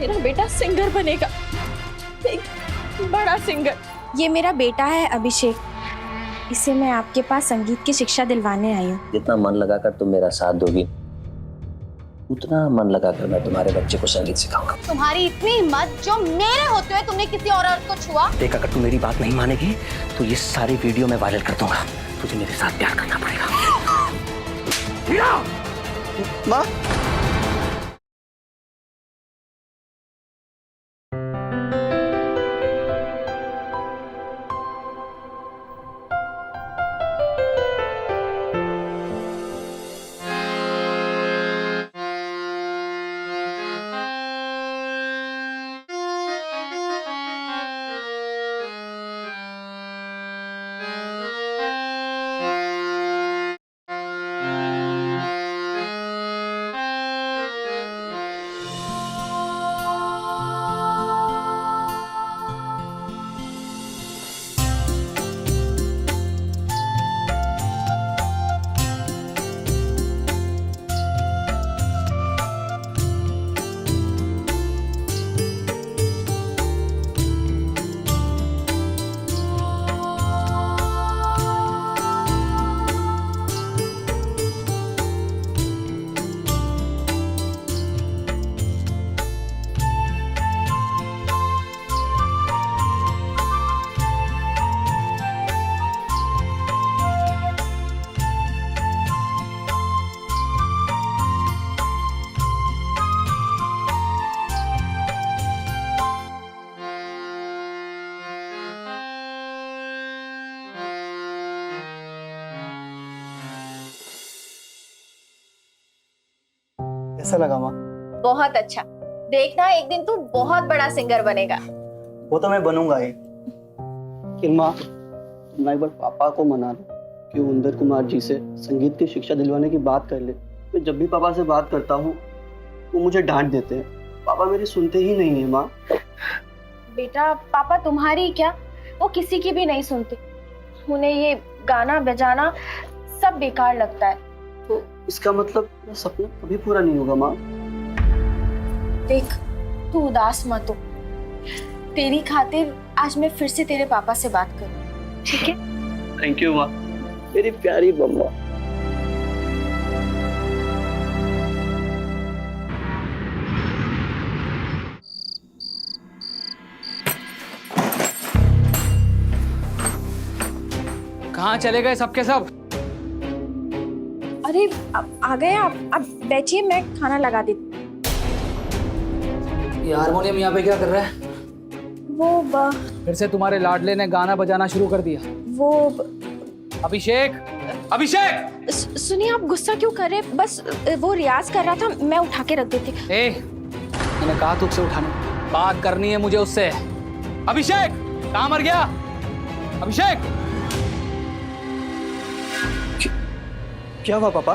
मेरा बेटा सिंगर बनेगा, एक बड़ा सिंगर। ये मेरा बेटा है अभिषेक, इसे मैं आपके पास संगीत की शिक्षा दिलवाने आई हूँ। जितना मन लगाकर तुम मेरा साथ दोगी, उतना मन लगाकर मैं तुम्हारे बच्चे को संगीत सिखाऊंगा। तुम्हारी इतनी हिम्मत जो मेरे होते हुए तुमने किसी और औरत को छुआ। देख, अगर तू मेरी बात नहीं मानेगी तो ये सारी वीडियो मैं वायरल कर दूंगा। तुझे मेरे साथ प्यार करना पड़ेगा। माँ, कैसा लगा माँ? बहुत अच्छा। देखना एक दिन तू बहुत बड़ा सिंगर बनेगा। वो तो मैं बनूंगा ही। लेकिन माँ, तुम एक बार पापा को मना लो कि वो इंद्र कुमार जी से संगीत की शिक्षा दिलवाने की बात कर ले। मैं जब भी पापा से बात करता हूँ वो मुझे डांट देते हैं। पापा मेरी सुनते ही नहीं है माँ। बेटा, पापा तुम्हारी क्या, वो किसी की भी नहीं सुनते। उन्हें ये गाना बजाना सब बेकार लगता है। तो इसका मतलब मेरा सपना कभी पूरा नहीं होगा माँ। देख, तू उदास मत हो। तेरी खातिर आज मैं फिर से तेरे पापा से बात करूँ, ठीक है? थैंक यू माँ, मेरी प्यारी मम्मा। कहाँ चले गए सबके सब? अरे आ गए आप। अब बैठिए, मैं खाना लगा देती। ये हारमोनियम यहाँ पे क्या कर रहा है? वो फिर से तुम्हारे लाडले ने गाना बजाना शुरू कर दिया। वो अभिषेक, अभिषेक! सुनिए, आप गुस्सा क्यों कर रहे हैं? बस वो रियाज कर रहा था, मैं उठा के रख देती। मैंने कहा तुझसे उठाने, बात करनी है मुझे उससे। अभिषेक, कहाँ मर गया? अभिषेक! क्या हुआ पापा?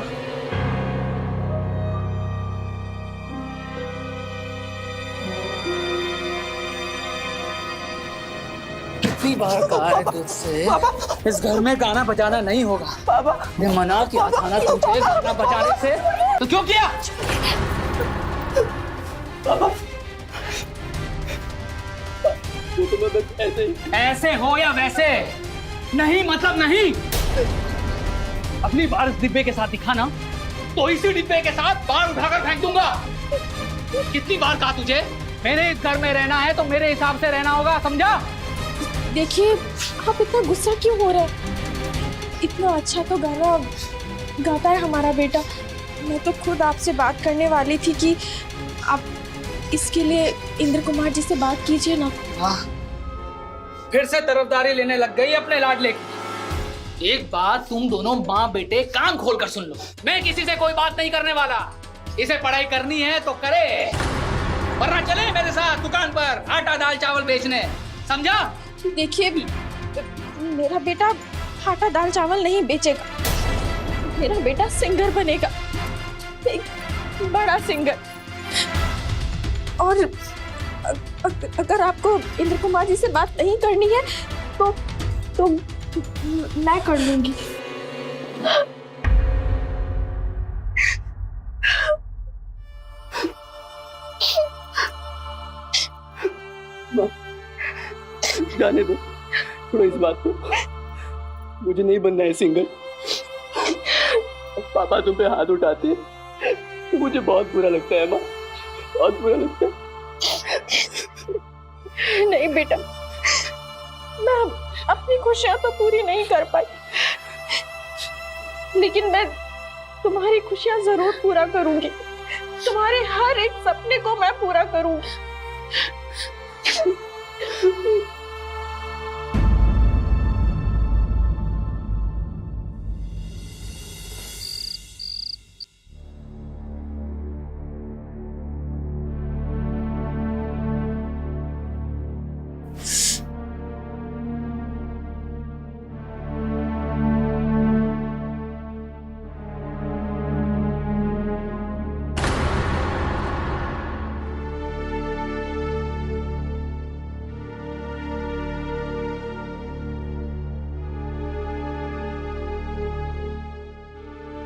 कितनी बार कहा है तुझसे इस घर में गाना बजाना नहीं होगा। पापा, मैं मना किया था ना तुझे गाना बजाने से, तो क्यों किया? पापा, वो तो मैं बस ऐसे ही। ऐसे हो या वैसे, नहीं मतलब नहीं। अगली बार इस डिब्बे के साथ दिखाना तो इसी डिब्बे के साथ बाल उठाकर फेंक दूंगा। कितनी बार कहा तुझे, मेरे इस घर में रहना है तो मेरे हिसाब से रहना होगा, समझा? देखिए, आप इतना गुस्सा क्यों हो रहे हैं? इतना अच्छा तो गाना गाता है हमारा बेटा। मैं तो खुद आपसे बात करने वाली थी कि आप इसके लिए इंद्र कुमार जी से बात कीजिए ना। हाँ, फिर से तरफदारी लेने लग गई अपने लाडले की। एक बात तुम दोनों माँ बेटे कान खोल कर सुन लो, मैं किसी से कोई बात नहीं करने वाला। इसे पढ़ाई करनी है तो करे, वरना चले मेरे साथ दुकान पर आटा दाल चावल बेचने, समझा? देखिए, मेरा बेटा आटा दाल चावल नहीं बेचेगा। मेरा बेटा सिंगर बनेगा, एक बड़ा सिंगर। और अगर आपको इंद्र कुमार जी से बात नहीं करनी है तो मैं कर लूंगी। माँ, जाने दो, छोड़ो इस बात को। मुझे नहीं बनना है सिंगर। पापा तुम पे हाथ उठाते हैं तो मुझे बहुत बुरा लगता है माँ, बहुत बुरा लगता है। नहीं बेटा, मैं अपनी खुशियां तो पूरी नहीं कर पाई, लेकिन मैं तुम्हारी खुशियां जरूर पूरा करूंगी। तुम्हारे हर एक सपने को मैं पूरा करूंगी।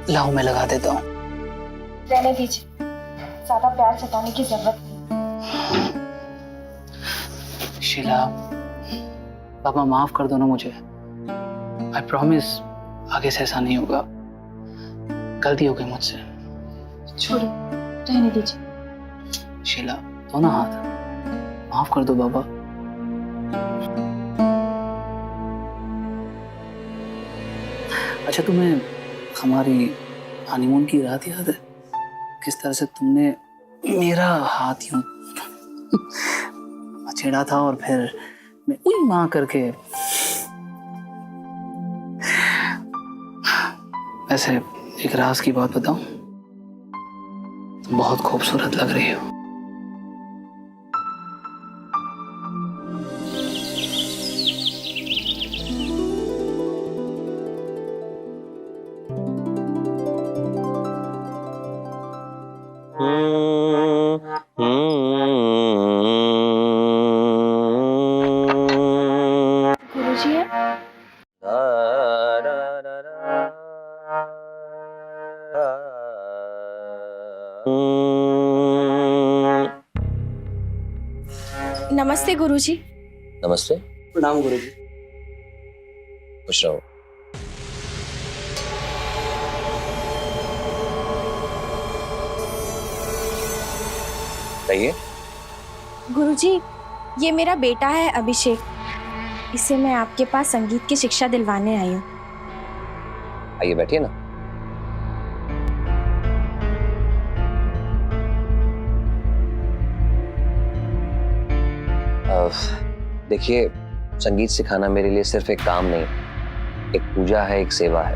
लाओ मैं लगा देता हूँ। रहने दीजिए, ज्यादा प्यार जताने की जरूरत नहीं। शीला, पापा माफ कर दो ना मुझे। आई प्रॉमिस आगे से ऐसा नहीं होगा। गलती हो गई मुझसे। छोड़िए, रहने दीजिए। शीला, दो ना हाथ, माफ कर दो बाबा। अच्छा, तुम्हें हमारी हनीमून की रात याद है? किस तरह से तुमने मेरा हाथ यूं छेड़ा था और फिर मैं उई मां करके। वैसे एक राज की बात बताऊं, तुम बहुत खूबसूरत लग रही हो। गुरुजी है? नमस्ते गुरुजी। नमस्ते। प्रणाम गुरुजी। खुश रहो। कहिए। गुरुजी, ये मेरा बेटा है अभिषेक। इसे मैं आपके पास संगीत की शिक्षा दिलवाने आई हूँ। आइए बैठिए ना। देखिए, संगीत सिखाना मेरे लिए सिर्फ एक काम नहीं, एक पूजा है, एक सेवा है।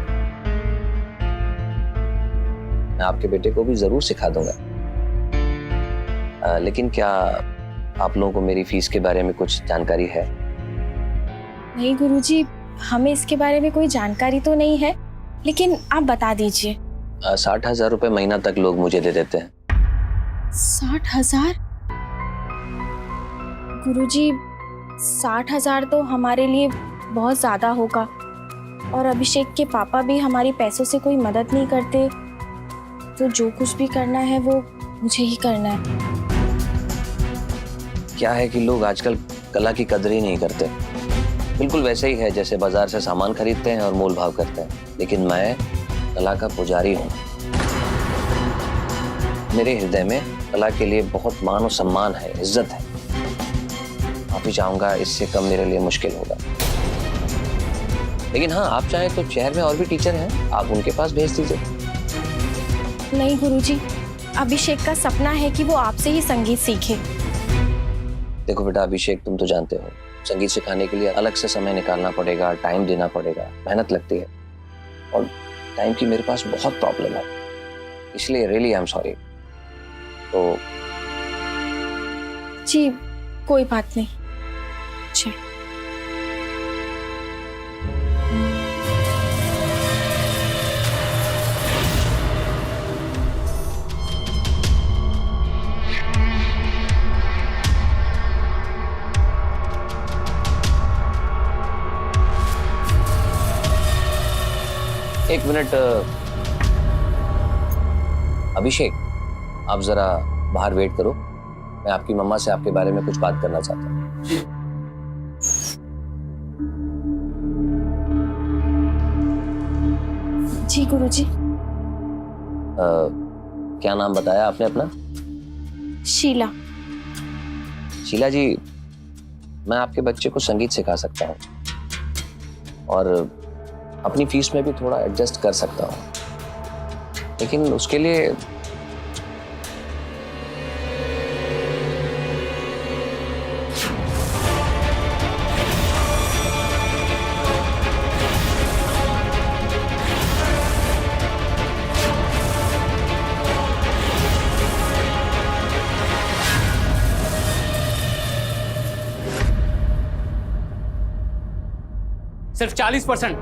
मैं आपके बेटे को भी जरूर सिखा दूंगा। लेकिन क्या आप लोगों को मेरी फीस के बारे में कुछ जानकारी है? नहीं गुरुजी, हमें इसके बारे में कोई जानकारी तो नहीं है, लेकिन आप बता दीजिए। 60,000 रुपए महीना तक लोग मुझे दे देते हैं। 60,000? गुरुजी, 60,000 तो हमारे लिए बहुत ज्यादा होगा, और अभिषेक के पापा भी हमारी पैसों से कोई मदद नहीं करते, तो जो कुछ भी करना है वो मुझे ही करना है। क्या है कि लोग आजकल कला की कदर ही नहीं करते। बिल्कुल वैसे ही है जैसे बाजार से सामान खरीदते हैं और मोल भाव करते हैं, लेकिन मैं कला का पुजारी हूँ। मेरे हृदय में कला के लिए बहुत मान और सम्मान है, इज्जत है। माफी चाहूंगा, इससे कम मेरे लिए मुश्किल होगा। लेकिन हाँ, आप चाहें तो शहर में और भी टीचर हैं, आप उनके पास भेज दीजिए। नहीं गुरुजी, अभिषेक का सपना है कि वो आपसे ही संगीत सीखे। देखो बेटा अभिषेक, तुम तो जानते हो संगीत सिखाने के लिए अलग से समय निकालना पड़ेगा, टाइम देना पड़ेगा, मेहनत लगती है, और टाइम की मेरे पास बहुत प्रॉब्लम है, इसलिए रियली आई एम सॉरी। तो जी कोई बात नहीं। अच्छा, एक मिनट अभिषेक, आप जरा बाहर वेट करो, मैं आपकी मम्मा से आपके बारे में कुछ बात करना चाहता हूँ। जी गुरुजी। क्या नाम बताया आपने अपना? शीला। शीला जी, मैं आपके बच्चे को संगीत सिखा सकता हूँ और अपनी फीस में भी थोड़ा एडजस्ट कर सकता हूँ, लेकिन उसके लिए सिर्फ 40%।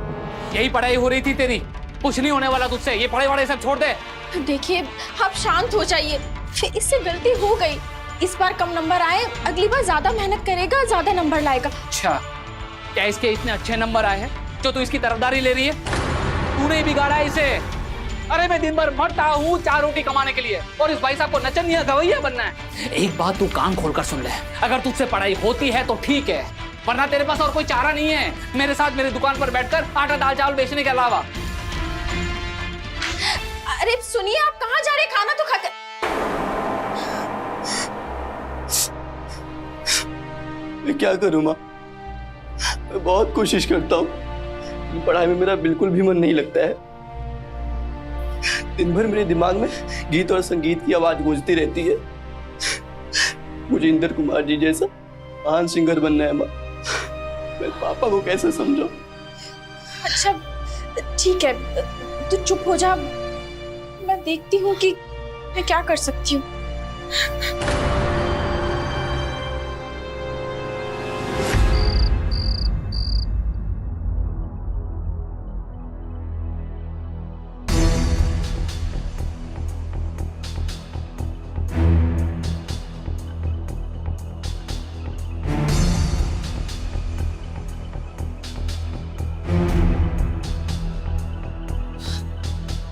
यही पढ़ाई हो रही थी तेरी, कुछ नहीं होने वाला तुझसे। ये पढ़ाई वढ़ाई सब छोड़ दे। देखिए आप शांत हो जाइए, इससे गलती हो गई। इस बार कम नंबर आए, अगली बार ज्यादा मेहनत करेगा, ज्यादा नंबर लाएगा। अच्छा, क्या इसके इतने अच्छे नंबर आए हैं जो तू इसकी तरफदारी ले रही है? तूने ही बिगाड़ा है इसे। अरे मैं दिन भर मरता हूँ 4 रोटी कमाने के लिए, और इस भाई साहब को नचनिया गवैया बनना है। एक बात तू कान खोलकर सुन ले, अगर तुझसे पढ़ाई होती है तो ठीक है, वरना तेरे पास और कोई चारा नहीं है मेरे साथ मेरी दुकान पर बैठकर आटा दाल चावल बेचने के अलावा। अरे सुनिए, आप कहाँ जा रहे? खाना तो खाकर। मैं क्या करूँ माँ? मैं बहुत कोशिश करता हूँ, पढ़ाई में मेरा बिल्कुल भी मन नहीं लगता है। दिन भर मेरे दिमाग में गीत और संगीत की आवाज गूंजती रहती है। मुझे इंद्र कुमार जी जैसा महान सिंगर बनना है माँ। मैं पापा को कैसे समझाऊं? अच्छा ठीक है, तू चुप हो जा, मैं देखती हूँ कि मैं क्या कर सकती हूँ।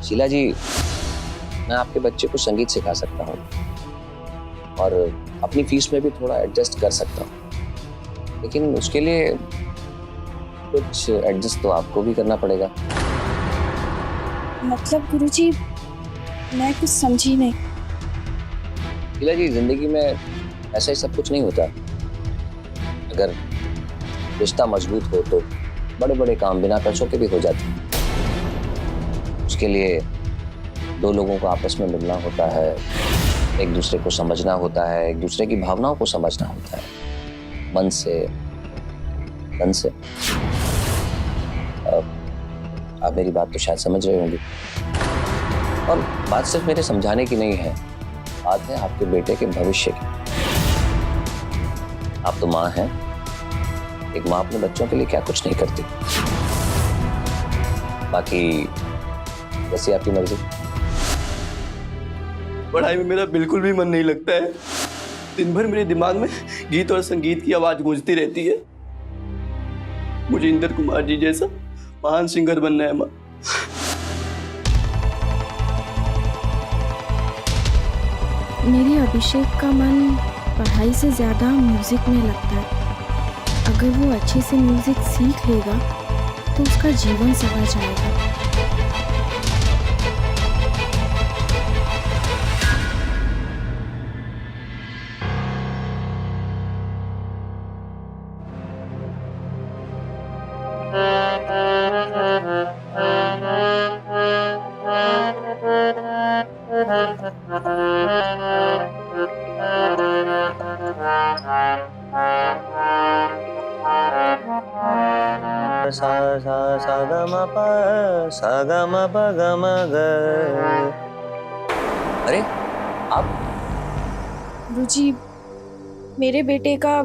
शीला जी, मैं आपके बच्चे को संगीत सिखा सकता हूँ और अपनी फीस में भी थोड़ा एडजस्ट कर सकता हूँ, लेकिन उसके लिए कुछ एडजस्ट तो आपको भी करना पड़ेगा। मतलब गुरुजी, मैं कुछ समझी नहीं। शीला जी, जिंदगी में ऐसा ही सब कुछ नहीं होता। अगर रिश्ता मजबूत हो तो बड़े बड़े काम बिना पैसों के भी हो जाते हैं। उसके लिए 2 लोगों को आपस में मिलना होता है, एक दूसरे को समझना होता है, एक दूसरे की भावनाओं को समझना होता है, मन से तन से। आप मेरी बात तो शायद समझ रहे होंगे, और बात सिर्फ मेरे समझाने की नहीं है, बात है आपके बेटे के भविष्य की। आप तो माँ हैं, एक माँ अपने बच्चों के लिए क्या कुछ नहीं करती। बाकी जैसी आपकी मर्जी। पढ़ाई में मेरा बिल्कुल भी मन नहीं लगता है। दिन भर मेरे दिमाग में गीत और संगीत की आवाज गूंजती रहती है। मुझे इंद्र कुमार जी जैसा महान सिंगर बनना है माँ। मेरे अभिषेक का मन पढ़ाई से ज़्यादा म्यूज़िक में लगता है। अगर वो अच्छे से म्यूज़िक सीख लेगा तो उसका जीवन सवर जाएगा। सा सा सा ग म प सा ग म प ग म ग। अरे आप? गुरुजी, मेरे बेटे का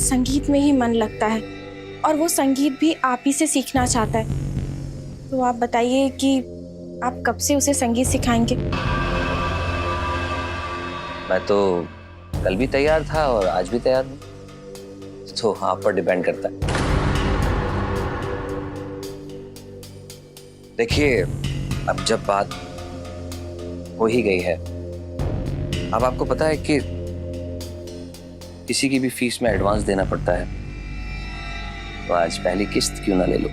संगीत में ही मन लगता है और वो संगीत भी आप ही से सीखना चाहता है। तो आप बताइए कि आप कब से उसे संगीत सिखाएंगे? मैं तो कल भी तैयार था और आज भी तैयार हूँ, तो आप पर डिपेंड करता है। देखिए, अब जब बात हो ही गई है, अब आपको पता है कि किसी की भी फीस में एडवांस देना पड़ता है, तो आज पहली किस्त क्यों ना ले लो।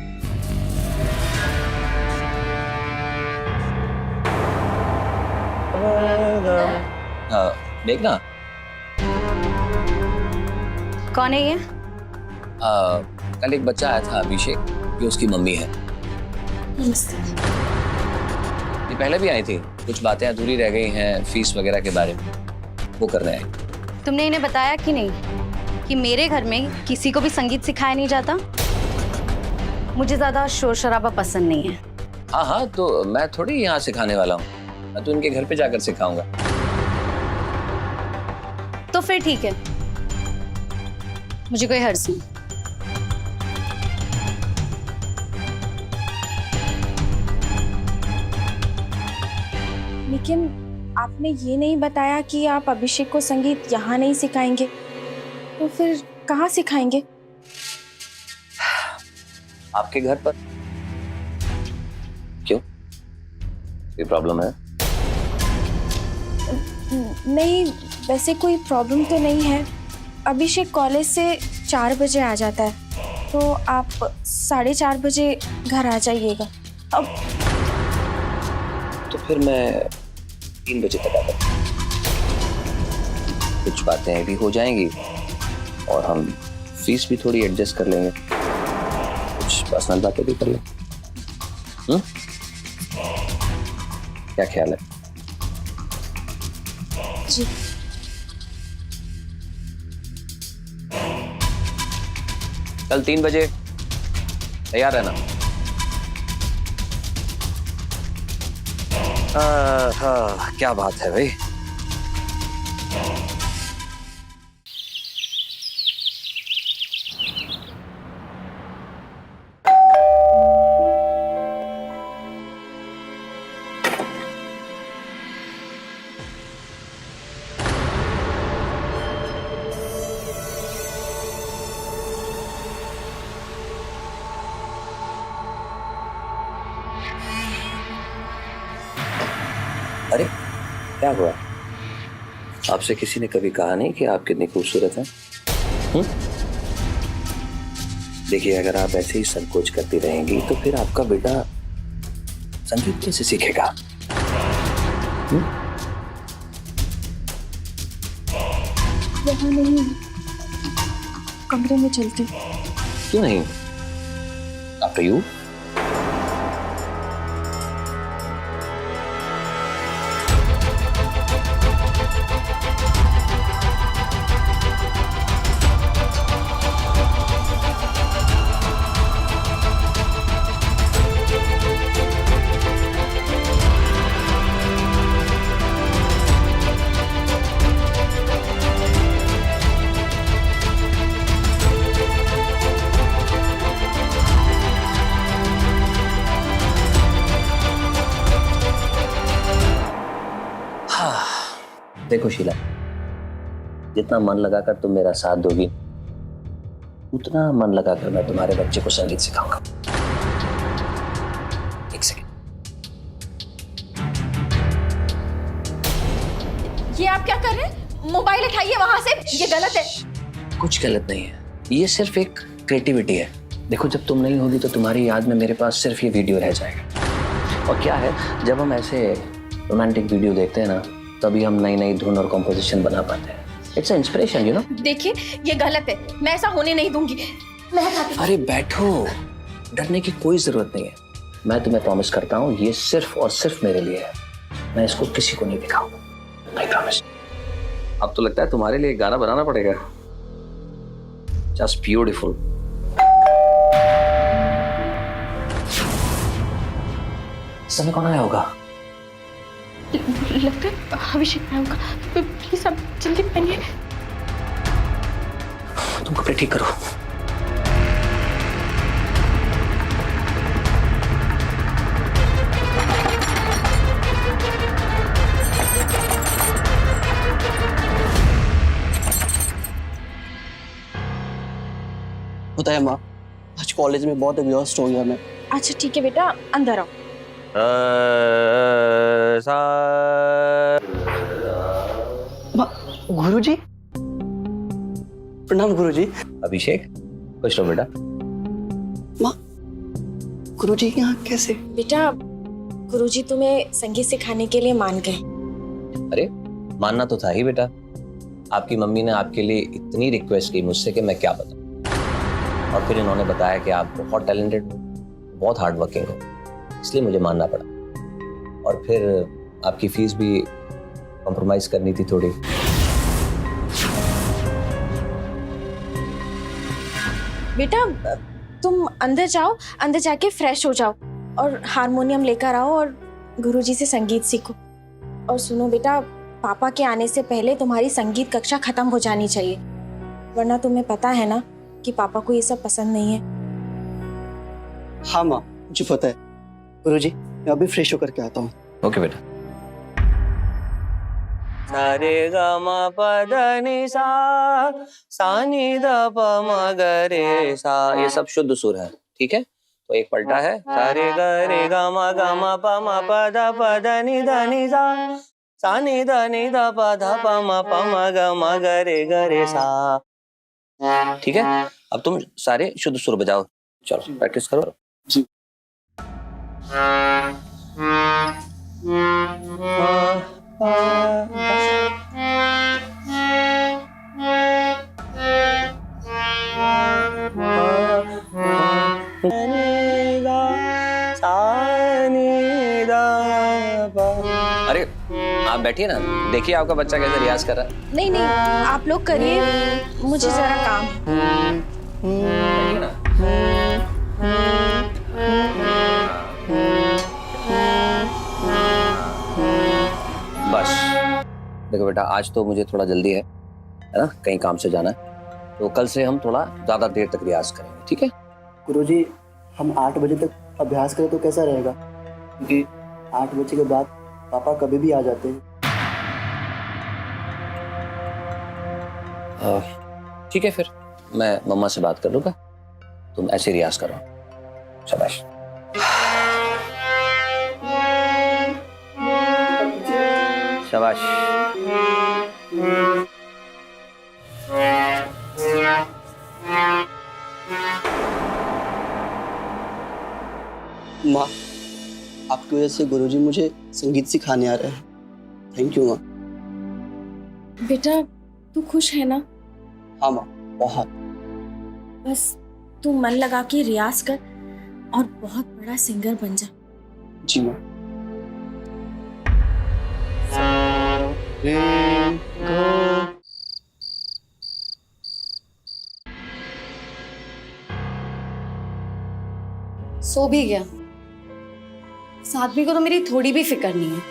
देखना, कौन है ये? कल एक बच्चा आया था अभिषेक, ये उसकी मम्मी है। ये पहले भी आई थी, कुछ बातें अधूरी रह गई हैं फीस वगैरह के बारे में, वो करने आई। तुमने इन्हें बताया कि नहीं कि मेरे घर में किसी को भी संगीत सिखाया नहीं जाता? मुझे ज्यादा शोर शराबा पसंद नहीं है। हाँ हाँ, तो मैं थोड़ी यहाँ सिखाने वाला हूँ, मैं तो इनके घर पे जाकर सिखाऊंगा। तो फिर ठीक है, मुझे कोई हर्ज नहीं। लेकिन आपने ये नहीं बताया कि आप अभिषेक को संगीत यहाँ नहीं सिखाएंगे, तो फिर कहाँ सिखाएंगे? आपके घर पर। क्यों, कोई प्रॉब्लम है? नहीं, वैसे कोई प्रॉब्लम तो नहीं है। अभिषेक कॉलेज से 4 बजे आ जाता है, तो आप 4:30 बजे घर आ जाइएगा। अब तो फिर मैं 3 बजे तक आता हूँ। कुछ बातें भी हो जाएंगी और हम फीस भी थोड़ी एडजस्ट कर लेंगे, कुछ पर्सनल बातें भी कर लेंगे। क्या ख्याल है? जी। कल 3 बजे तैयार रहना। हाँ, क्या बात है भाई। अरे क्या हुआ? आपसे किसी ने कभी कहा नहीं कि आप कितनी खूबसूरत हैं? देखिए, अगर आप ऐसे ही संकोच करती रहेंगी तो फिर आपका बेटा संगीत कैसे सीखेगा? यहाँ नहीं, कमरे में चलती। क्यों नहीं? After you. देखो शीला, जितना मन लगाकर तुम मेरा साथ दोगी, उतना मन लगाकर मैं तुम्हारे बच्चे को संगीत सिखाऊंगा। एक सेकंड। ये आप क्या कर रहे हैं? मोबाइल उठाइए वहां से, ये गलत है। कुछ गलत नहीं है, ये सिर्फ एक क्रिएटिविटी है। देखो, जब तुम नहीं होगी तो तुम्हारी याद में मेरे पास सिर्फ ये वीडियो रह जाएगा। और क्या है, जब हम ऐसे रोमांटिक वीडियो देखते हैं ना, तभी हम नई नई धुन और कॉम्पोजिशन बना पाते हैं। It's inspiration, you know. देखिए, ये गलत है, मैं ऐसा होने नहीं दूंगी। मैं अरे बैठो, डरने की कोई जरूरत नहीं है। मैं तुम्हें प्रॉमिस करता हूँ, ये सिर्फ और सिर्फ मेरे लिए है। मैं इसको किसी को नहीं दिखाऊंगा, आई प्रॉमिस। अब तो लगता है तुम्हारे लिए गाना बनाना पड़ेगा। Just beautiful. समय कौन आया होगा? लगता है अभिषेक आया होगा। प्लीज आप जल्दी पहनिए। तुम कपड़े ठीक करो। होता है माँ, आज कॉलेज में बहुत एग्जॉस्ट हो गया मैं। अच्छा ठीक है बेटा, अंदर आओ। गुरुजी, प्रणाम गुरुजी। अभिषेक, खुश रहो बेटा। माँ, गुरुजी यहाँ कैसे? बेटा गुरुजी तुम्हें संगीत सिखाने के लिए मान गए। अरे मानना तो था ही बेटा, आपकी मम्मी ने आपके लिए इतनी रिक्वेस्ट की मुझसे कि मैं क्या बताऊं। और फिर इन्होंने बताया कि आप बहुत टैलेंटेड हो, बहुत हार्ड वर्किंग हो, इसलिए मुझे मानना पड़ा। और फिर आपकी फीस भी कॉम्प्रोमाइज करनी थी थोड़ी। बेटा तुम अंदर जाओ, अंदर जाके फ्रेश हो जाओ और हारमोनियम लेकर आओ और गुरुजी से संगीत सीखो। और सुनो बेटा, पापा के आने से पहले तुम्हारी संगीत कक्षा खत्म हो जानी चाहिए, वरना तुम्हें पता है ना कि पापा को ये सब पसंद नहीं है। हाँ माँ, मुझे पता है। गुरुजी, मैं अभी फ्रेश होकर के आता हूँ। ओके बेटा। सारे ग म प ध नि सा, सा नि ध प म ग रे सा। ये सब शुद्ध सुर है, ठीक है? तो एक पलटा है। सारे ग रे ग म प ध नि सा, सा नि ध प म ग रे सा। ठीक है, अब तुम सारे शुद्ध सुर बजाओ। चलो प्रैक्टिस करो। जी। अरे आप बैठिए ना, देखिए आपका बच्चा कैसे रियाज कर रहा है। नहीं नहीं, आप लोग करिए, मुझे जरा काम। बैठिए ना। बस देखो बेटा, आज तो मुझे थोड़ा जल्दी है ना, कहीं काम से जाना है, तो कल से हम थोड़ा ज्यादा देर तक रियाज करेंगे, ठीक है? गुरुजी, हम 8 बजे तक अभ्यास करें तो कैसा रहेगा? क्योंकि 8 बजे के बाद पापा कभी भी आ जाते हैं। ठीक है, फिर मैं मम्मा से बात कर लूँगा, तुम ऐसे रियाज करो। शाबाश। शाबाश। माँ, आपकी वजह से गुरुजी मुझे संगीत सिखाने आ रहे हैं। थैंक यू माँ। बेटा तू खुश है ना? हाँ माँ, बहुत। बस तू मन लगा के रियाज कर और बहुत बड़ा सिंगर बन जा। जी माँ। सो भी गया। साध्वी को तो मेरी थोड़ी भी फिक्र नहीं है।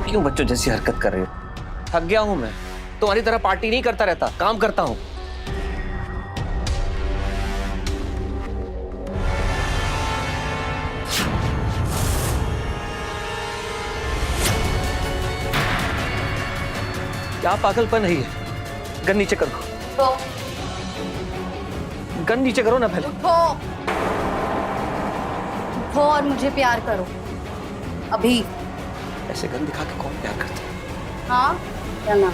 क्यों बच्चों जैसी हरकत कर रहे हो? थक गया हूं मैं, तुम्हारी तरह पार्टी नहीं करता रहता, काम करता हूं। क्या पागलपन है ये? गन नीचे करो। तो गन नीचे करो ना पहले। उठो, उठो और मुझे प्यार करो अभी। ऐसे गन दिखा के कौन प्यार करता है? हाँ या ना?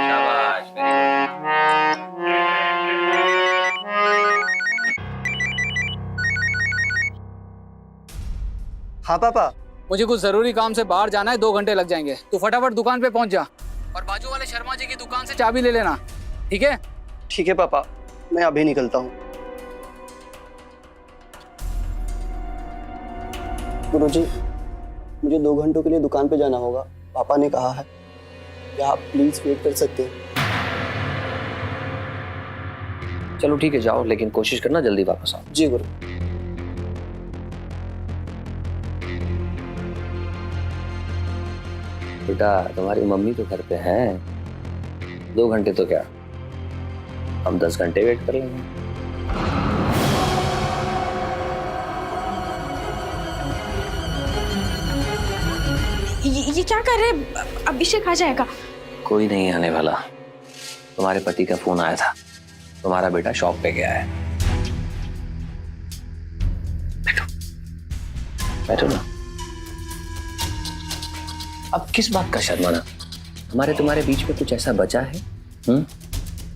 शाबाश, हाँ पापा। मुझे कुछ जरूरी काम से बाहर जाना है, 2 घंटे लग जाएंगे। तू फटाफट दुकान पे पहुंच जा और बाजू वाले शर्मा जी की दुकान से चाबी ले लेना, ठीक है? ठीक है पापा, मैं अभी निकलता हूँ। गुरुजी, मुझे 2 घंटों के लिए दुकान पे जाना होगा। पापा ने कहा है, क्या आप प्लीज वेट कर सकते हैं? चलो ठीक है, जाओ, लेकिन कोशिश करना जल्दी वापस आओ। जी गुरु। बेटा तुम्हारी मम्मी तो घर पे हैं, 2 घंटे तो क्या, हम 10 घंटे वेट कर लेंगे। ये क्या कर रहे हैं? अभिषेक आ जाएगा। कोई नहीं आने वाला, तुम्हारे पति का फोन आया था, तुम्हारा बेटा शॉप पे गया है। बैठो बैठो ना। अब किस बात का शर्माना? हमारे तुम्हारे बीच में कुछ ऐसा बचा है?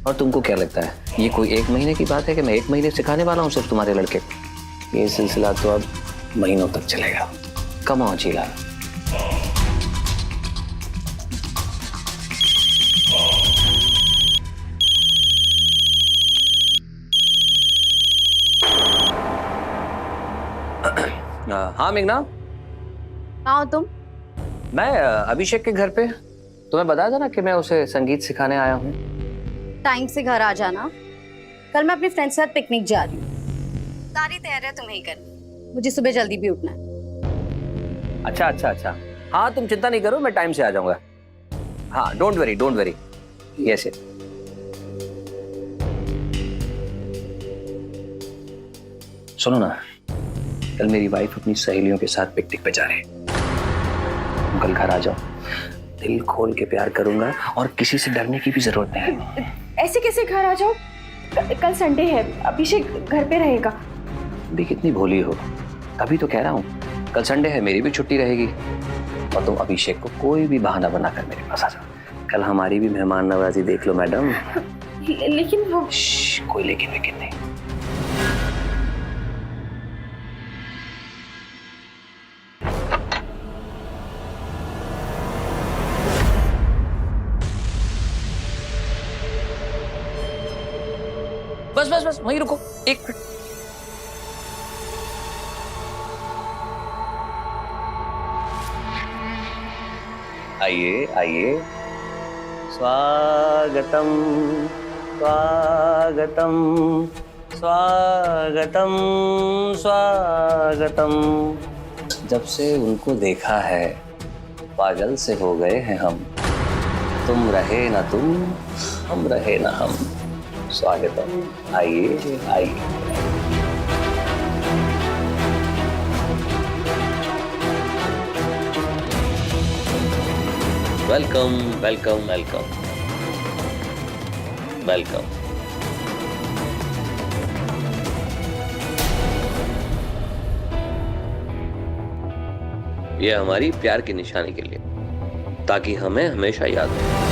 और तुमको क्या लगता है ये कोई 1 महीने की बात है कि मैं 1 महीने सिखाने वाला हूँ सिर्फ तुम्हारे लड़के को? ये सिलसिला तो अब महीनों तक चलेगा। Come on Sheela. हाँ मेघना, कहाँ हो तुम? मैं अभिषेक के घर पे। तुम्हें बताया था ना कि मैं उसे संगीत सिखाने आया हूँ। टाइम से घर आ जाना, कल मैं अपनी फ्रेंड्स के साथ पिकनिक जा रही हूँ। सारी तैयारियां तुम्हें ही करनी, मुझे सुबह जल्दी भी उठना है। अच्छा अच्छा अच्छा, हाँ तुम चिंता नहीं करो, मैं टाइम से आ जाऊंगा। हाँ डोंट वरी। Yes yes. सुनो ना, कल मेरी वाइफ अपनी सहेलियों के साथ पिकनिक पे जा रही है। तुम कल घर आ जाओ, दिल खोल के प्यार करूंगा और किसी से डरने की भी जरूरत नहीं है। ऐसे कैसे घर आ जाओ? कल संडे है, अभिषेक घर पे रहेगा। भी कितनी भोली हो, तभी तो कह रहा हूँ कल संडे है, मेरी भी छुट्टी रहेगी और तुम अभिषेक को कोई भी बहाना बनाकर मेरे पास आ जाओ। कल हमारी भी मेहमान नवाजी देख लो मैडम। लेकिन वो कोई लेकिन नहीं। बस वहीं रुको, 1 मिनट। आइए। स्वागतम जब से उनको देखा है पागल से हो गए हैं हम। तुम रहे ना तुम, हम रहे ना हम। स्वागतम, आइए। वेलकम। ये हमारी प्यार की निशानी के लिए, ताकि हमें हमेशा याद रहे।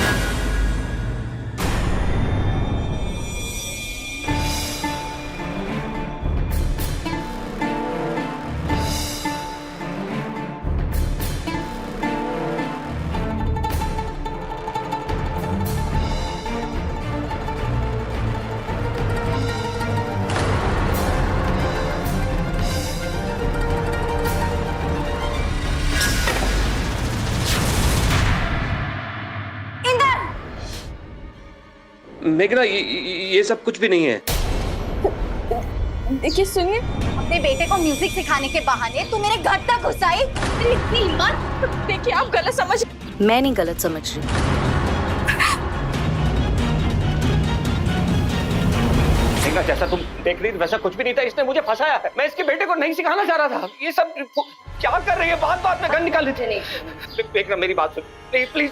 मेघना, ये सब कुछ भी नहीं है। देखिए सुनिए, अपने बेटे को म्यूजिक सिखाने के बहाने तू मेरे घर तक घुस आई। तेरी इतनी हिम्मत! देखिए आप गलत समझ। मैं नहीं गलत समझ रही। मेघना, जैसा तुम देख रही थी वैसा कुछ भी नहीं था। इसने मुझे फंसाया है। मैं इसके बेटे को नहीं सिखाना चाह रहा था। ये सब क्या कर रही है? बात में गन निकाल देती। मेघना मेरी बात सुन, प्लीज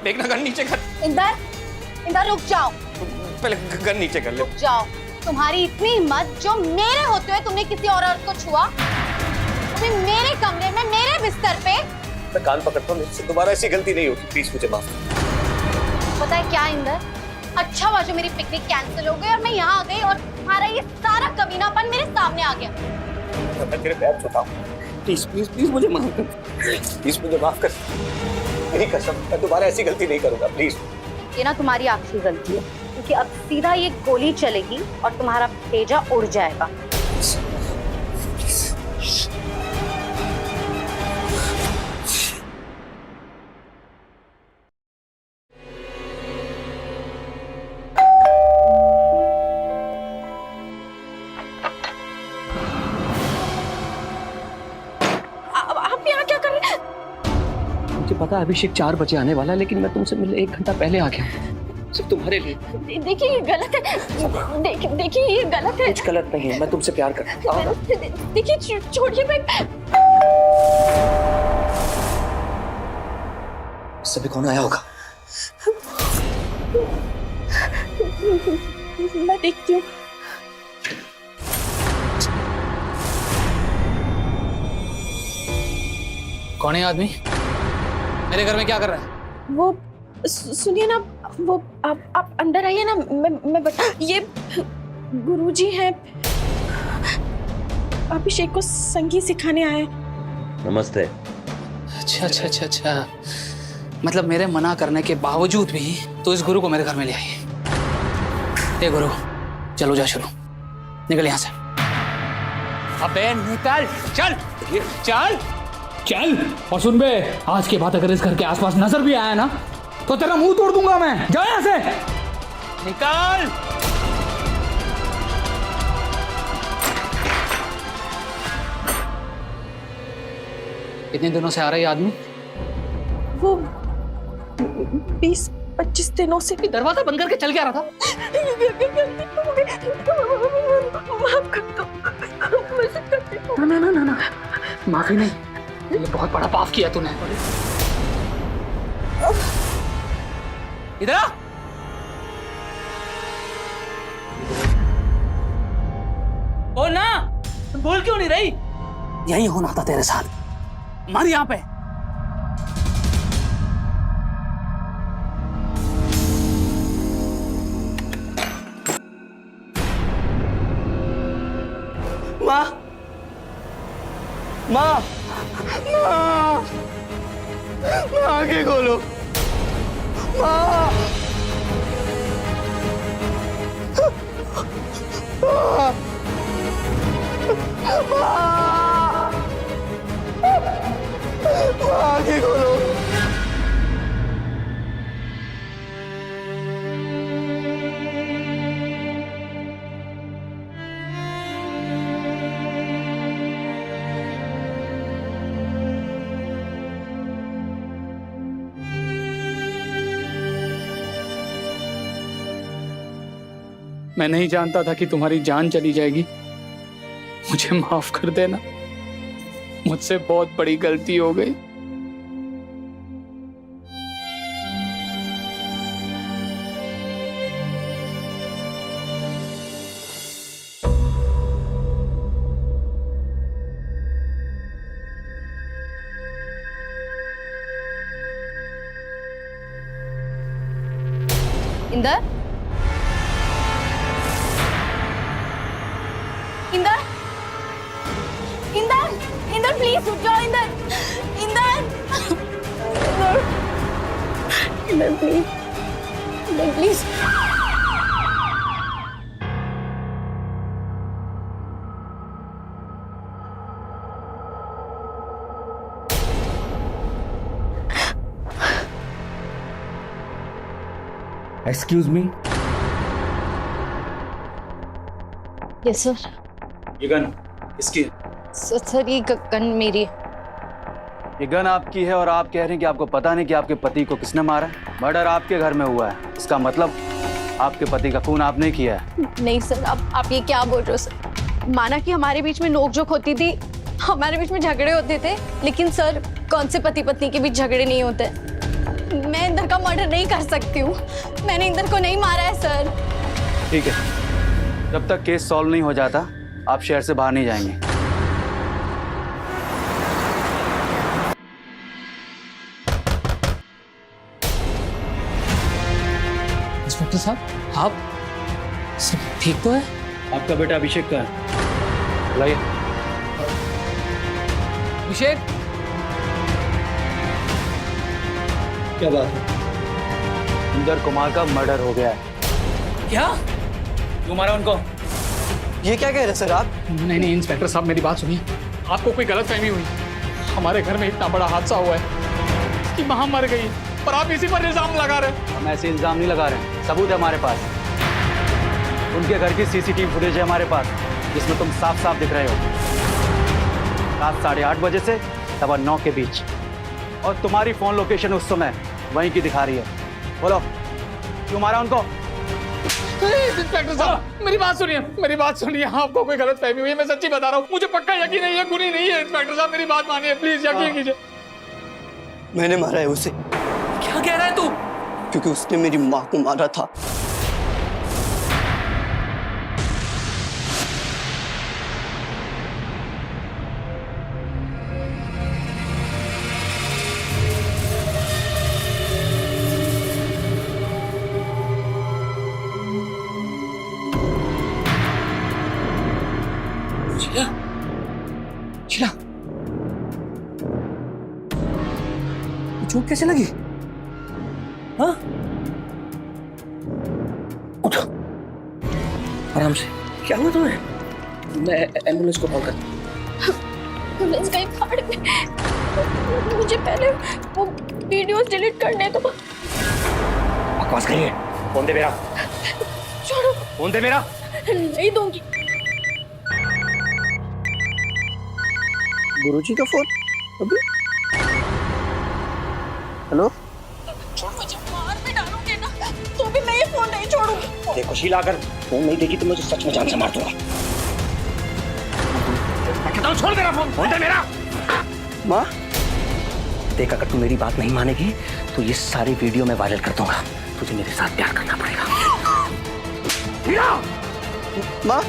मेघना, गन नीचे कर। इंदर रुक जाओ। पहले गन नीचे कर ले। रुक जाओ। तुम्हारी इतनी हिम्मत जो मेरे होते हुए तुमने किसी और औरत को छुआ? तुम्हें मेरे कमरे में, मेरे बिस्तर पे। मैं कान पकड़ता हूँ, मुझसे दोबारा ऐसी गलती नहीं होगी। प्लीज मुझे माफ कर। पता है क्या इंदर, अच्छा हुआ जो मेरी पिकनिक कैंसिल हो गई और मैं यहाँ आ गई और तुम्हारा ये सारा कमीनापन मेरे सामने आ गया। मैं तेरे पैर छूता हूँ, प्लीज मुझे माफ कर। प्लीज मुझे माफ कर, मेरी कसम, मैं दोबारा ऐसी गलती नहीं करूंगा। प्लीज। ये ना तुम्हारी आखिरी गलती है, क्योंकि अब सीधा ये गोली चलेगी और तुम्हारा भेजा उड़ जाएगा। आप यहाँ क्या कर रहे हैं? पता है अभिषेक 4 बजे आने वाला है, लेकिन मैं तुमसे मिलने 1 घंटा पहले आ गया हूँ, सिर्फ तुम्हारे लिए। देखिए ये गलत है, देखिए ये गलत है। कुछ गलत नहीं है, मैं तुमसे प्यार करता हूँ। देखिए छोड़िए, मैं सभी कौन आया होगा? मैं देखती हूँ। कौन है आदमी? मेरे घर में क्या कर रहा है? वो सुनिए ना, वो आप अंदर आइए ना, मैं बता। ये गुरुजी हैं, अभिषेक को संगीत सिखाने आए। नमस्ते। अच्छा अच्छा अच्छा अच्छा, मतलब मेरे मना करने के बावजूद भी तो इस गुरु को मेरे घर में ले आई। ए गुरु, चलो जा शुरू, निकल यहाँ से। अबे निकल, चल चल चल। और सुन बे, आज के बाद अगर इस घर के आसपास नजर भी आया ना तो तेरा मुंह तोड़ दूंगा मैं। जा यहाँ से, निकल। कितने दिनों से आ रहा है ये आदमी? वो 20-25 दिनों से। दरवाजा बंद करके चल क्या रहा था? माफ कर दो, मुझे गलती हो गई। ना, माफी नहीं, ये बहुत बड़ा पाप किया तूने। इधर आ। बोल ना, बोल क्यों नहीं रही? यही होना था तेरे साथ, मर यहाँ पे। माँ, माँ, माँ, आंखें खोलो, माँ, आंखें खोलो। मैं नहीं जानता था कि तुम्हारी जान चली जाएगी। मुझे माफ कर देना, मुझसे बहुत बड़ी गलती हो गई। इंदर, इंदर, इंदर, इंदर प्लीज उठ जाओ। Inder, Inder, Inder please, Inder please. Excuse me. Yes sir. ये गन किसकी है? सर ये गन मेरी। ये गन आपकी है और आप कह रहे हैं कि आपको पता नहीं कि आपके पति को किसने मारा है? मर्डर आपके घर में हुआ है, इसका मतलब आपके पति का खून आपने किया है। नहीं सर, आप ये क्या बोल रहे हो सर? माना कि हमारे बीच में नोकझोंक होती थी, हमारे बीच में झगड़े होते थे, लेकिन सर कौन से पति पत्नी के बीच झगड़े नहीं होते। मैं इंदर का मर्डर नहीं कर सकती हूँ, मैंने इंदर को नहीं मारा है सर। ठीक है, जब तक केस सॉल्व नहीं हो जाता आप शहर से बाहर नहीं जाएंगे। इंस्पेक्टर साहब, आप सब ठीक तो है? आपका बेटा अभिषेक का है, लाइए। अभिषेक, क्या बात है? इंदर कुमार का मर्डर हो गया है। क्या? क्यों मारा उनको? ये क्या कह रहे सर आप? नहीं इंस्पेक्टर साहब, मेरी बात सुनिए। आपको कोई गलतफहमी हुई। हमारे घर में इतना बड़ा हादसा हुआ है कि मां मर गई और आप इसी पर इल्जाम लगा रहे हैं। हम ऐसे इल्जाम नहीं लगा रहे हैं, सबूत है हमारे पास। उनके घर की सीसीटीवी फुटेज है हमारे पास, जिसमें तुम साफ साफ दिख रहे हो। रात 8:30 बजे से 9:15 के बीच और तुम्हारी फोन लोकेशन उस समय वहीं की दिखा रही है। बोलो क्यों मारा उनको? इंस्पेक्टर साहब मेरी बात सुनिए, आपको कोई गलत फहमी हुई है, मैं सच्ची बता रहा हूँ, मुझे पक्का यकीन नहीं है, गुनी नहीं है। इंस्पेक्टर साहब मेरी बात मानिए प्लीज, यकीन कीजिए। मैंने मारा है उसे। क्या कह रहा है तू? क्योंकि उसने मेरी माँ को मारा था। शीला, चोट कैसे लगी? हाँ? उठो, आराम से। क्या हुआ तुम्हें? मैं एम्बुलेंस को कॉल कर। एम्बुलेंस गई फाड़ में। मुझे पहले वो वीडियोस डिलीट करने दो। बकवास करिए। फोन दे मेरा। छोड़ो। फोन दे मेरा। नहीं दूंगी। गुरुजी का फोन अभी। हेलो, मुझे मार भी डालोगे ना तो भी मैं ये फोन नहीं छोड़ूंगी। देखो शीला, अगर फोन नहीं देगी तो मुझे सच में जान से मार दूंगा। मैं कहता हूँ छोड़ मेरा फोन। फोन दे मेरा। माँ। देख, अगर तू मेरी बात नहीं मानेगी तो ये सारी वीडियो मैं वायरल कर दूंगा। तुझे मेरे साथ प्यार करना पड़ेगा। शीला! माँ।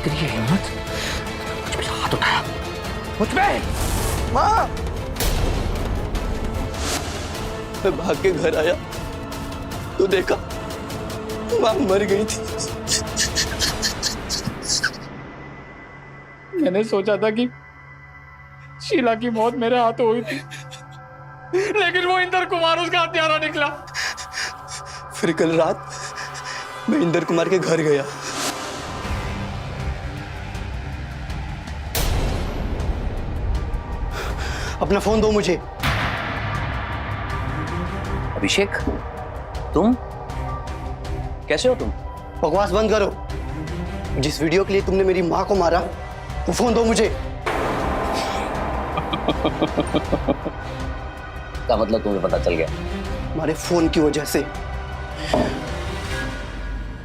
तेरी ये हिम्मत, मुझ पे हाथ उठाया, मुझ पे। माँ। मैं भाग के घर आया तो देखा माँ मर गई थी। मैंने सोचा था कि शीला की मौत मेरे हाथों हुई थी, लेकिन वो इंदर कुमार उसका हत्यारा निकला। फिर कल रात मैं इंदर कुमार के घर गया। अपना फोन दो मुझे। अभिषेक, तुम कैसे हो? तुम बकवास बंद करो। जिस वीडियो के लिए तुमने मेरी माँ को मारा वो फोन दो मुझे। क्या मतलब? तुम्हें पता चल गया? हमारे फोन की वजह से।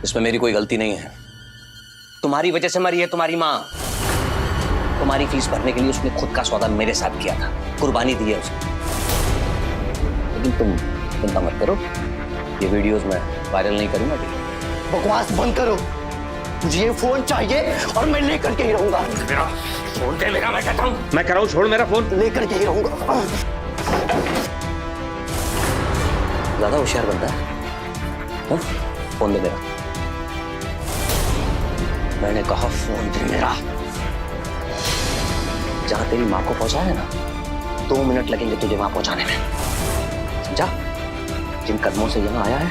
इसमें मेरी कोई गलती नहीं है। तुम्हारी वजह से मरी है तुम्हारी माँ। तुम्हारी फीस भरने के लिए उसने खुद का सौदा मेरे साथ किया था, कुर्बानी दी है उसने। लेकिन तुम चिंता मत करो, ये वीडियोस मैं वायरल नहीं करूंगा। ठीक है? बकवास बंद करो। मुझे ये फोन चाहिए और मैं लेकर के ही रहूंगा। मेरा फोन दे मेरा, मैं कहता हूँ। मैं कह रहा हूँ छोड़ मेरा फोन। लेकर के ही रहूंगा। ज्यादा होशियार बनता है। हाँ? फोन दे मेरा। मैंने कहा फोन दे मेरा। जहां तेरी माँ को पहुंचा है ना, 2 मिनट लगेंगे तुझे वहां पहुंचाने में। समझा? जिन कदमों से यहां आया है,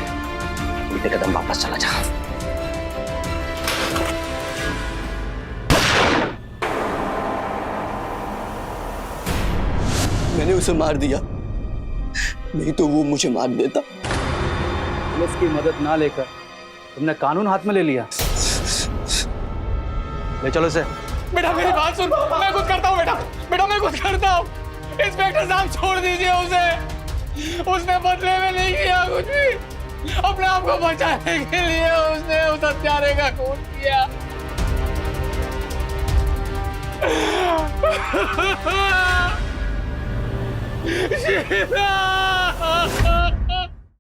उनके कदम वापस चला जा। मैंने उसे मार दिया, नहीं तो वो मुझे मार देता। पुलिस की मदद ना लेकर तुमने कानून हाथ में ले लिया। ले चलो इसे। बेटा मेरी बात सुन, मैं कुछ करता हूँ। बेटा मैं कुछ करता हूँ। इंस्पेक्टर साहब छोड़ दीजिए उसे। उसने बदले में नहीं किया कुछ भी। अपने आप को बचाने के लिए उसने उस हत्यारे का खून किया। शीला!